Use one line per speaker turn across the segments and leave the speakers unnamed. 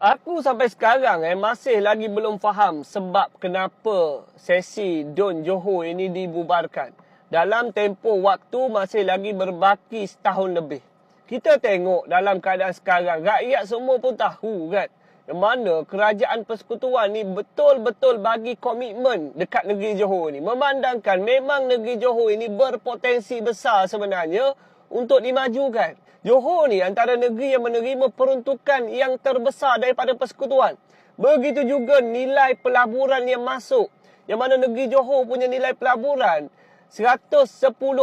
Aku sampai sekarang masih lagi belum faham sebab kenapa sesi DUN Johor ini dibubarkan. Dalam tempoh waktu masih lagi berbaki setahun lebih. Kita tengok dalam keadaan sekarang, rakyat semua pun tahu kan, yang mana kerajaan persekutuan ni betul-betul bagi komitmen dekat negeri Johor ni. Memandangkan memang negeri Johor ini berpotensi besar sebenarnya untuk dimajukan. Johor ni antara negeri yang menerima peruntukan yang terbesar daripada persekutuan. Begitu juga nilai pelaburan yang masuk. Yang mana negeri Johor punya nilai pelaburan 110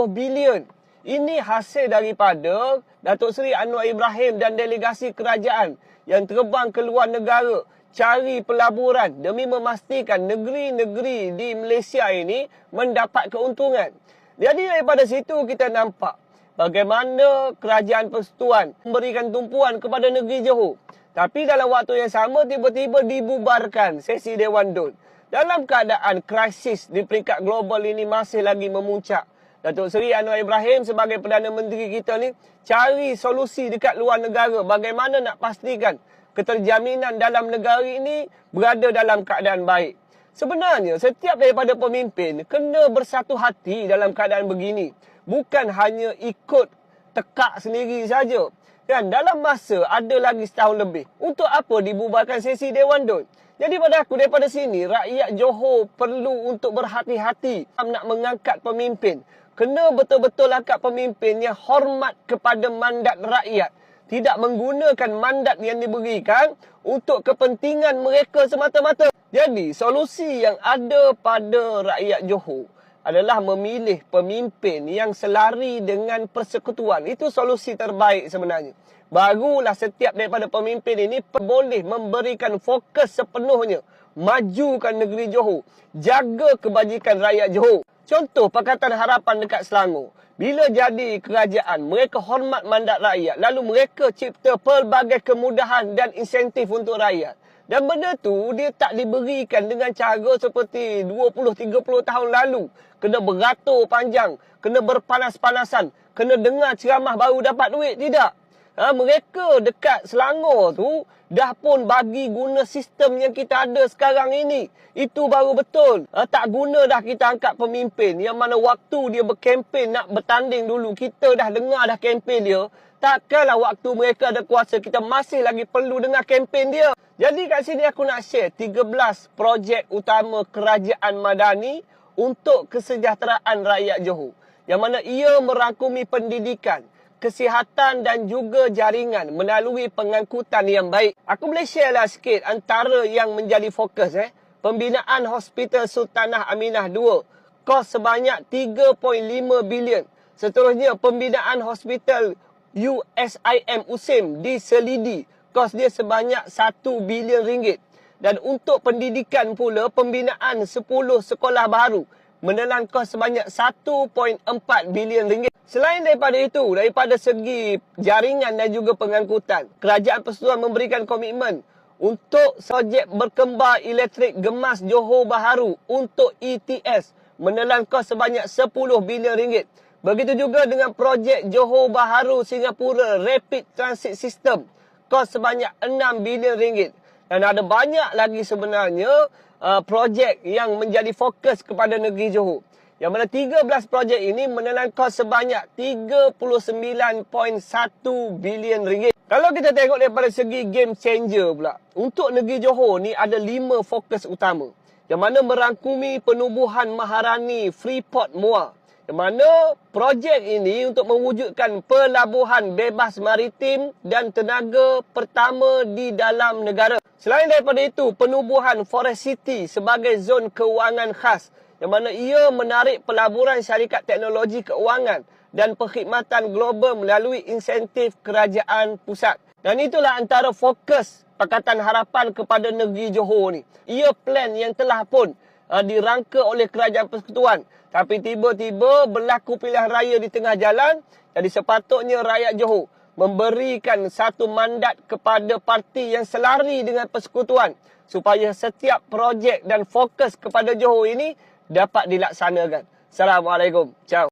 bilion. Ini hasil daripada Datuk Seri Anwar Ibrahim dan delegasi kerajaan yang terbang ke luar negara cari pelaburan demi memastikan negeri-negeri di Malaysia ini mendapat keuntungan. Jadi daripada situ kita nampak bagaimana kerajaan persekutuan memberikan tumpuan kepada negeri Johor. Tapi dalam waktu yang sama tiba-tiba dibubarkan sesi Dewan DUN. Dalam keadaan krisis di peringkat global ini masih lagi memuncak. Datuk Seri Anwar Ibrahim sebagai Perdana Menteri kita ni cari solusi dekat luar negara. Bagaimana nak pastikan keterjaminan dalam negara ini berada dalam keadaan baik. Sebenarnya setiap daripada pemimpin kena bersatu hati dalam keadaan begini. Bukan hanya ikut tekak sendiri saja. Kan dalam masa ada lagi setahun lebih. Untuk apa dibubarkan sesi Dewan DUN? Jadi pada aku daripada sini rakyat Johor perlu untuk berhati-hati nak mengangkat pemimpin. Kena betul-betul angkat pemimpin yang hormat kepada mandat rakyat. Tidak menggunakan mandat yang diberikan untuk kepentingan mereka semata-mata. Jadi solusi yang ada pada rakyat Johor adalah memilih pemimpin yang selari dengan persekutuan. Itu solusi terbaik sebenarnya. Barulah setiap daripada pemimpin ini boleh memberikan fokus sepenuhnya. Majukan negeri Johor. Jaga kebajikan rakyat Johor. Contoh Pakatan Harapan dekat Selangor. Bila jadi kerajaan, mereka hormat mandat rakyat. Lalu mereka cipta pelbagai kemudahan dan insentif untuk rakyat. Dan benda tu dia tak diberikan dengan cara seperti 20-30 tahun lalu. Kena beratur panjang, kena berpanas-panasan, kena dengar ceramah baru dapat duit. Tidak. Mereka dekat Selangor tu dah pun bagi guna sistem yang kita ada sekarang ini. Itu baru betul. Tak guna dah kita angkat pemimpin yang mana waktu dia berkempen nak bertanding dulu. Kita dah dengar dah kempen dia. Takkanlah waktu mereka ada kuasa kita masih lagi perlu dengar kempen dia. Jadi kat sini aku nak share 13 projek utama kerajaan Madani untuk kesejahteraan rakyat Johor. Yang mana ia merangkumi pendidikan, kesihatan dan juga jaringan melalui pengangkutan yang baik. Aku boleh share lah sikit antara yang menjadi fokus. Pembinaan Hospital Sultanah Aminah II, kos sebanyak 3.5 bilion. Seterusnya, pembinaan Hospital USIM USIM di Selidi, kos dia sebanyak 1 bilion ringgit. Dan untuk pendidikan pula, pembinaan 10 sekolah baru menelan kos sebanyak 1.4 bilion ringgit. Selain daripada itu, daripada segi jaringan dan juga pengangkutan, kerajaan persekutuan memberikan komitmen untuk projek berkembar elektrik Gemas Johor Bahru untuk ETS menelan kos sebanyak 10 bilion ringgit. Begitu juga dengan projek Johor Bahru Singapura Rapid Transit System, kos sebanyak 6 bilion ringgit. Dan ada banyak lagi sebenarnya projek yang menjadi fokus kepada negeri Johor. Yang mana 13 projek ini menelan kos sebanyak 39.1 bilion ringgit. Kalau kita tengok daripada segi game changer pula, untuk negeri Johor ni ada 5 fokus utama. Yang mana merangkumi penubuhan Maharani Freeport MOA. Yang mana projek ini untuk mewujudkan pelabuhan bebas maritim dan tenaga pertama di dalam negara. Selain daripada itu, penubuhan Forest City sebagai zon keuangan khas. Yang mana ia menarik pelaburan syarikat teknologi keuangan dan perkhidmatan global melalui insentif kerajaan pusat. Dan itulah antara fokus Pakatan Harapan kepada negeri Johor ni. Ia plan yang telah pun dirangka oleh kerajaan persekutuan. Tapi tiba-tiba berlaku pilihan raya di tengah jalan. Jadi sepatutnya rakyat Johor memberikan satu mandat kepada parti yang selari dengan persekutuan. Supaya setiap projek dan fokus kepada Johor ini dapat dilaksanakan. Assalamualaikum. Ciao.